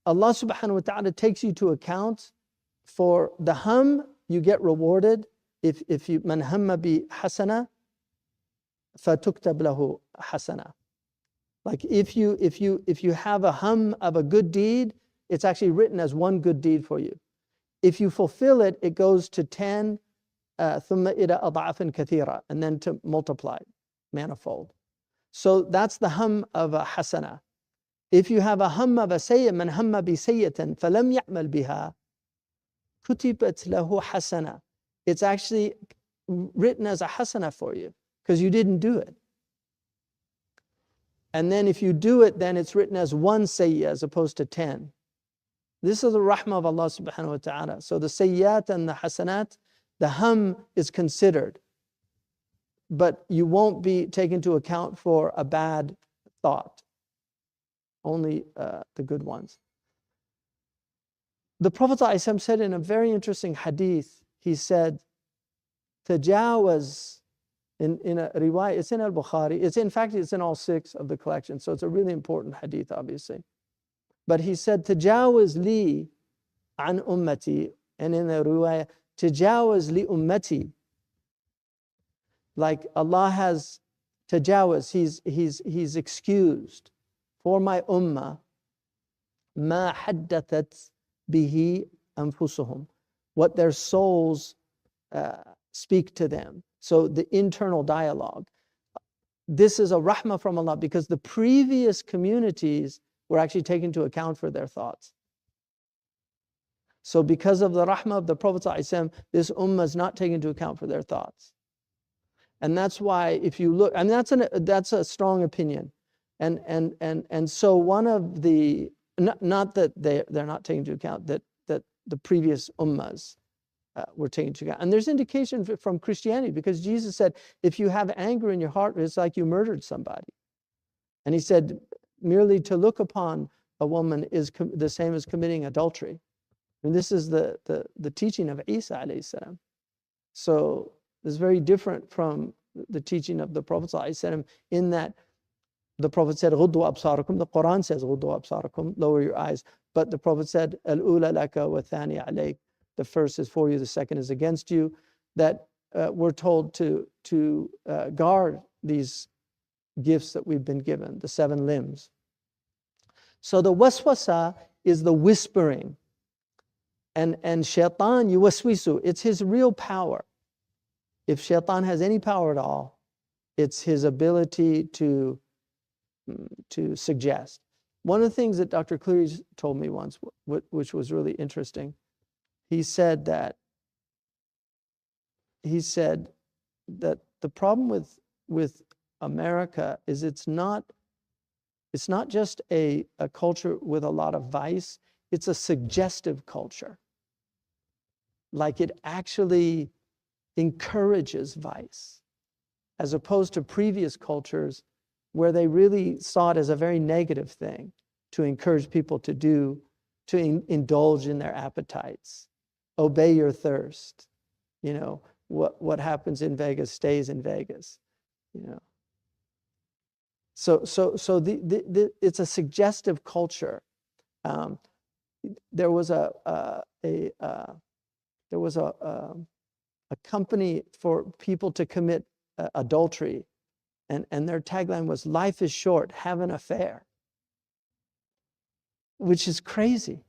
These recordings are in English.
Allah subhanahu wa ta'ala takes you to account for the hum, you get rewarded. If you man hamma bi hasana fatuktab lahu hasana. Like if you have a hum of a good deed, it's actually written as one good deed for you. If you fulfill it, it goes to 10 ثم إلى أضعاف كثيرة, and then to multiply manifold. So that's the hum of a hasana. If you have a hum of a sayya, man hamma bi sayyatin falam ya'mal biha kutibat lahu hasana. It's actually written as a hasana for you because you didn't do it. And then if you do it, then it's written as one sayyah as opposed to 10. This is the rahmah of Allah subhanahu wa ta'ala. So the sayyat and the hasanat, the hum is considered, but you won't be taken into account for a bad thought. Only the good ones. The Prophet ﷺ said in a very interesting hadith, he said, tajawaz, in a riwayah, it's in al-Bukhari, in fact, it's in all 6 of the collection, so it's a really important hadith, obviously. But he said, tajawaz li an ummati, and in the riwayah, tajawaz li ummati. Like Allah has tajawaz, he's excused for my ummah, ma haddathat bihi anfusuhum, what their souls speak to them. So the internal dialogue. This is a rahmah from Allah because the previous communities were actually taken into account for their thoughts. So because of the rahmah of the Prophet ﷺ, this ummah is not taken into account for their thoughts. And that's why if you look, and that's a strong opinion. And so one of the, not that they're not taken into account, that the previous ummahs were taken into account. And there's indication from Christianity because Jesus said, if you have anger in your heart, it's like you murdered somebody. And he said, merely to look upon a woman is the same as committing adultery. And this is the teaching of Isa alayhi salam. So it's very different from the teaching of the Prophet alayhi salam in that the Prophet said, غُضُّوا أَبْصَارَكُمْ. The Quran says, غُضُّوا أَبْصَارَكُمْ, lower your eyes. But the Prophet said, الْأُولَى لَكَ وَالثَّانِيَ عَلَيْكَ. The first is for you, the second is against you. That we're told to guard these gifts that we've been given, the 7 limbs. So the waswasa is the whispering. And shaitan yuwaswisu, it's his real power. If shaitan has any power at all, it's his ability to suggest. One of the things that Dr. Cleary told me once, which was really interesting, he said that the problem with America is it's not just a culture with a lot of vice, it's a suggestive culture. Like it actually encourages vice, as opposed to previous cultures where they really saw it as a very negative thing to encourage people to indulge in their appetites, obey your thirst. You know, what happens in Vegas stays in Vegas, you know. So it's a suggestive culture. There was a company for people to commit adultery, and their tagline was, life is short, have an affair, which is crazy.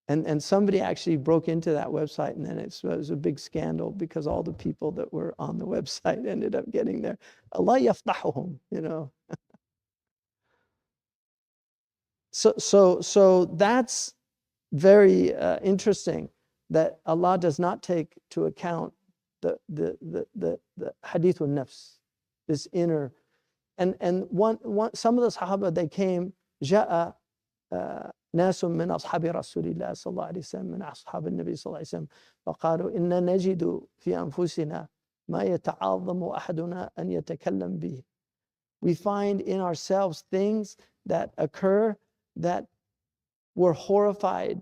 And somebody actually broke into that website, and then it was a big scandal because all the people that were on the website ended up getting there. Allah yaftahuhum, you know. So that's very interesting, that Allah does not take to account the hadithun nafs, this inner, and some of the Sahaba, they came, ja'a ناس من أصحاب رسول الله صلى الله عليه وسلم من أصحاب النبي صلى الله عليه وسلم فقالوا إن نجد في أنفسنا ما يتعاظم أحدنا أن يتكلم به. We find in ourselves things that occur that we're horrified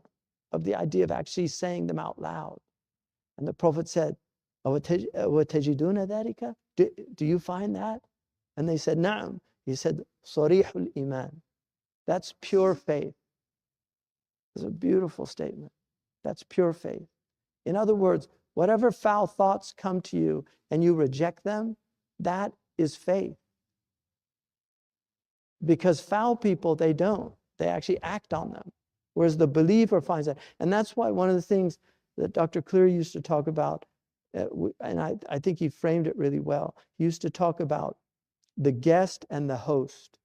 of the idea of actually saying them out loud. And the Prophet said, وَتَجِدُونَ ذَلِكَ? Do you find that? And they said, نعم. He said, صَرِيحُ الْإِيمَانِ. That's pure faith. It's a beautiful statement. That's pure faith. In other words, whatever foul thoughts come to you and you reject them, that is faith. Because foul people, they don't. They actually act on them. Whereas the believer finds that. And that's why one of the things that Dr. Cleary used to talk about, and I think he framed it really well, he used to talk about the guest and the host.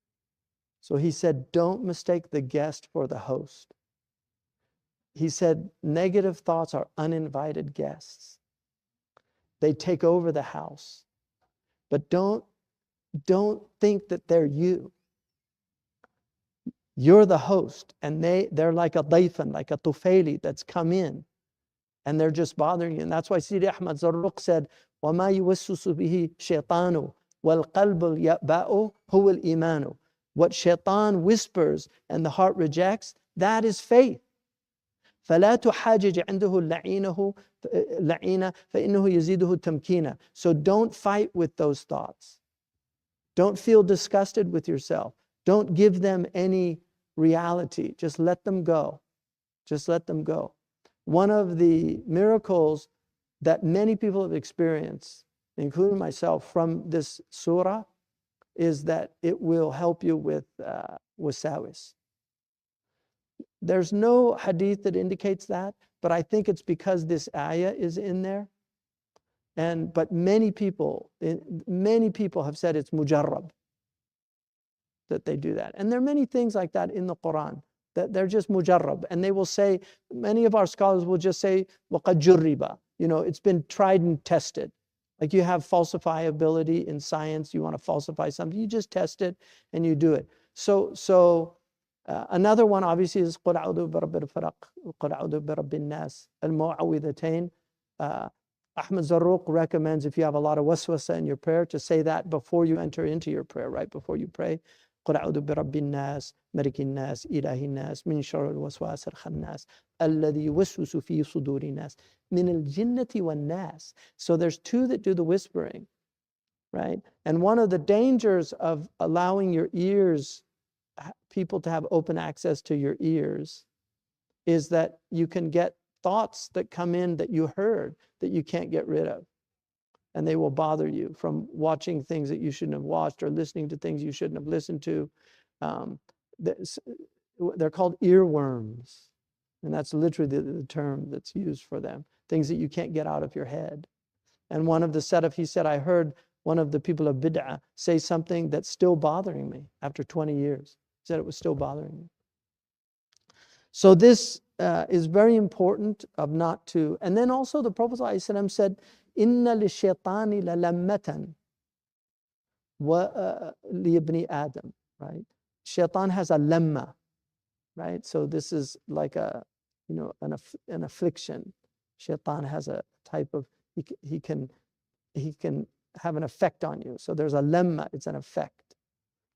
So he said, don't mistake the guest for the host. He said, negative thoughts are uninvited guests. They take over the house. But don't think that they're you. You're the host, and they're like a dayfan, like a tufayli that's come in, and they're just bothering you. And that's why Sidi Ahmad Zarruq said, وَمَا يُوَسُّسُ بِهِ شَيْطَانُ وَالْقَلْبُ الْيَأْبَأُ هُوَ الْإِيمَانُ. What shaitan whispers and the heart rejects, that is faith. فَلَا تُحَاجِجْ عِنْدَهُ اللَّعِينَ فَإِنَّهُ يَزِيدُهُ تَمْكِينًا. So don't fight with those thoughts. Don't feel disgusted with yourself. Don't give them any reality. Just let them go. Just let them go. One of the miracles that many people have experienced, including myself, from this surah, is that it will help you with wasawis. There's no hadith that indicates that, but I think it's because this ayah is in there. But many people have said it's mujarrab, that they do that. And there are many things like that in the Quran, that they're just mujarrab. And they will say, many of our scholars will just say, وَقَدْ جُرِّبَ. It's been tried and tested. Like you have falsifiability in science, you want to falsify something, you just test it and you do it. So another one obviously is قُلْ أَعُوذُ بِرَبِّ الْفَلَقِ وَقُلْ أَعُوذُ بِرَبِّ النَّاسِ الْمُعَوِّذَتَيْن. Ahmad Zarruq recommends, if you have a lot of waswasa in your prayer, to say that before you enter into your prayer, right before you pray. قُلْ أَعُوذُ بِرَبِّ النَّاسِ مَلِكِ النَّاسِ إِلَهِ النَّاسِ مِنْ شَرِّ الْوَسْوَاسِ الْخَنَّاسِ الَّذِي يُوَسْوِسُ فِي صُدُورِ النَّاسِ مِنَ الْجِنَّةِ وَالنَّاسِ. So there's two that do the whispering, right? And one of the dangers of allowing your ears, people to have open access to your ears, is that you can get thoughts that come in that you heard that you can't get rid of. And they will bother you from watching things that you shouldn't have watched or listening to things you shouldn't have listened to. They're called earworms. And that's literally the term that's used for them. Things that you can't get out of your head. And one of the Salaf, he said, I heard one of the people of bid'ah say something that's still bothering me after 20 years. He said it was still bothering me. So this is very important of not to. And then also the Prophet ﷺ said, Inna li shaytani la lammatan wa li ibni Adam, right? Shaitan has a lamma, right? So this is like an affliction. Shaitan has a type of, he can have an effect on you. So there's a lamma, it's an effect.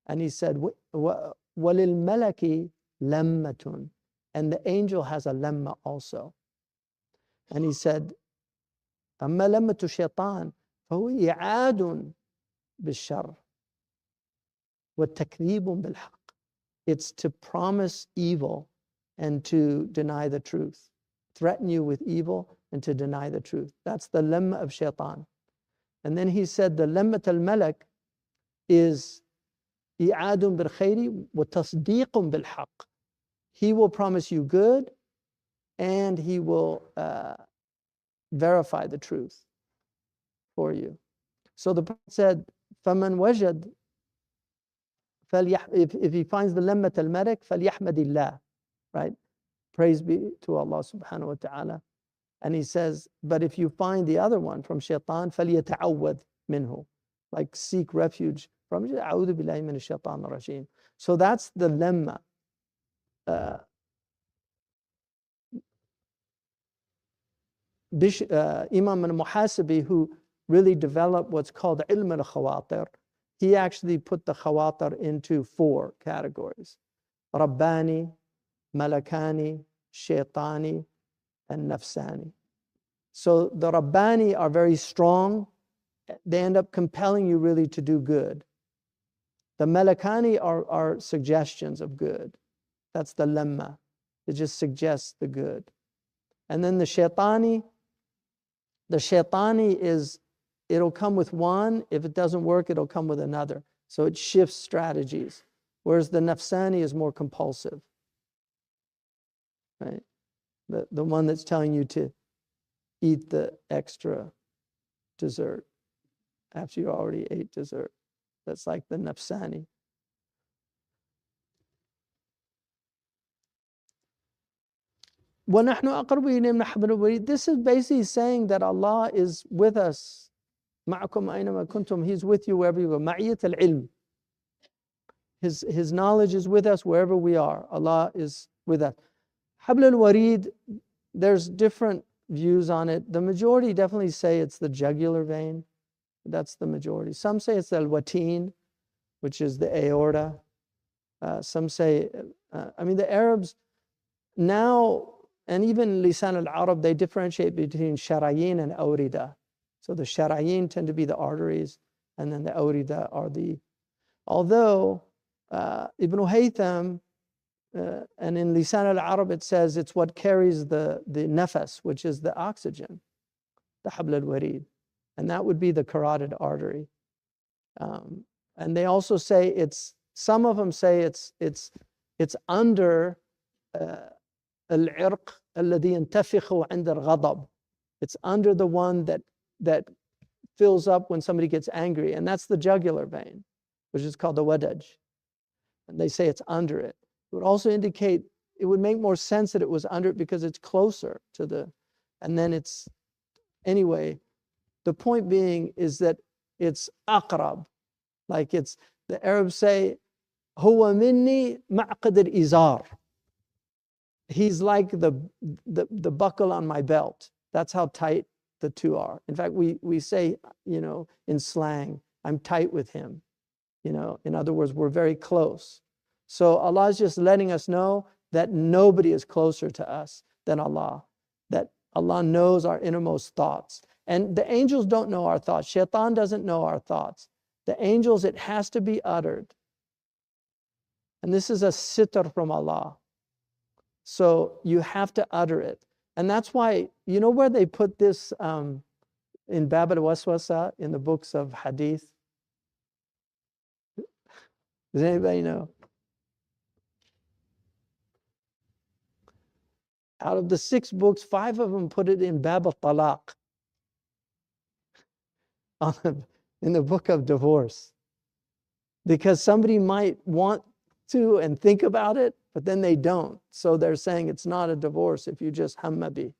And he said, walil malaki lammatun. And the angel has a lamma also. And he said, أما لمة الشيطان فهو إعاد بالشر والتكذيب بالحق. It's to promise evil and to deny the truth. Threaten you with evil and to deny the truth. That's the lamma of shaitan. And then he said the lammat al-malak is إعاد بالخير وتصديق بالحق. He will promise you good and he will verify the truth for you. So the Prophet said, فَمَنْ وَجَدْ if he finds the lammat al-malak, فَلْيَحْمَدِ اللَّهِ, right? Praise be to Allah subhanahu wa ta'ala. And he says, but if you find the other one from shaitan, فَلْيَتَعَوَّذْ مِنْهُ, like seek refuge from it. أعوذ بالله من الشيطان الرجيم. So that's the lemma. Imam al-Muhasibi, who really developed what's called ilm al-khawatir, he actually put the khawatir into 4 categories: Rabbani, Malakani, Shaitani, and Nafsani. So the Rabbani are very strong. They end up compelling you really to do good. The Malakani are suggestions of good. That's the lemma. It just suggests the good. And then the shaitani is, it'll come with one. If it doesn't work, it'll come with another. So it shifts strategies. Whereas the nafsani is more compulsive, right? The one that's telling you to eat the extra dessert after you already ate dessert. That's like the nafsani. This is basically saying that Allah is with us. He's with you wherever you go. His knowledge is with us wherever we are. Allah is with us. Habl al-Warid, there's different views on it. The majority definitely say it's the jugular vein. That's the majority. Some say it's the al-Watin, which is the aorta. Some say, the Arabs now, and even Lisan al-Arab, they differentiate between sharayin and awrida. So the sharayin tend to be the arteries, and then the awrida are although Ibn Haytham, and in Lisan al-Arab it says it's what carries the nafas, which is the oxygen, the habl al-warid, and that would be the carotid artery. And they also say some of them say it's under al-irq alladhi yantafikhu 'inda al-ghadab. It's under the one that fills up when somebody gets angry, and that's the jugular vein, which is called the wadaj. And they say it's under it. It would also indicate, it would make more sense that it was under it because it's closer to and then anyway, the point being is that it's aqrab. Like the Arabs say, huwa minni ma'qad al-izar. He's like the buckle on my belt. That's how tight the two are. In fact, we say, in slang, I'm tight with him. In other words, we're very close. So Allah is just letting us know that nobody is closer to us than Allah, that Allah knows our innermost thoughts. And the angels don't know our thoughts. Shaitan doesn't know our thoughts. The angels, it has to be uttered. And this is a sitr from Allah. So you have to utter it. And that's why, where they put this in Bab al-Waswasa, in the books of hadith? Does anybody know? Out of the 6 books, 5 of them put it in Bab al-Talaq, in the book of divorce. Because somebody might want to and think about it, but then they don't. So they're saying it's not a divorce if you just hammabi.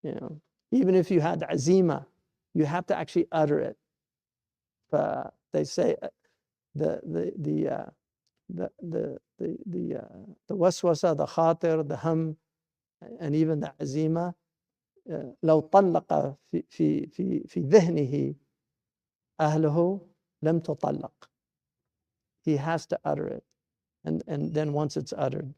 Even if you had azima, you have to actually utter it. They say the waswasa, the khatir, the ham, and even the azima, لو طلق في ذهنه أهله لم تطلق. He has to utter it, and then once it's uttered.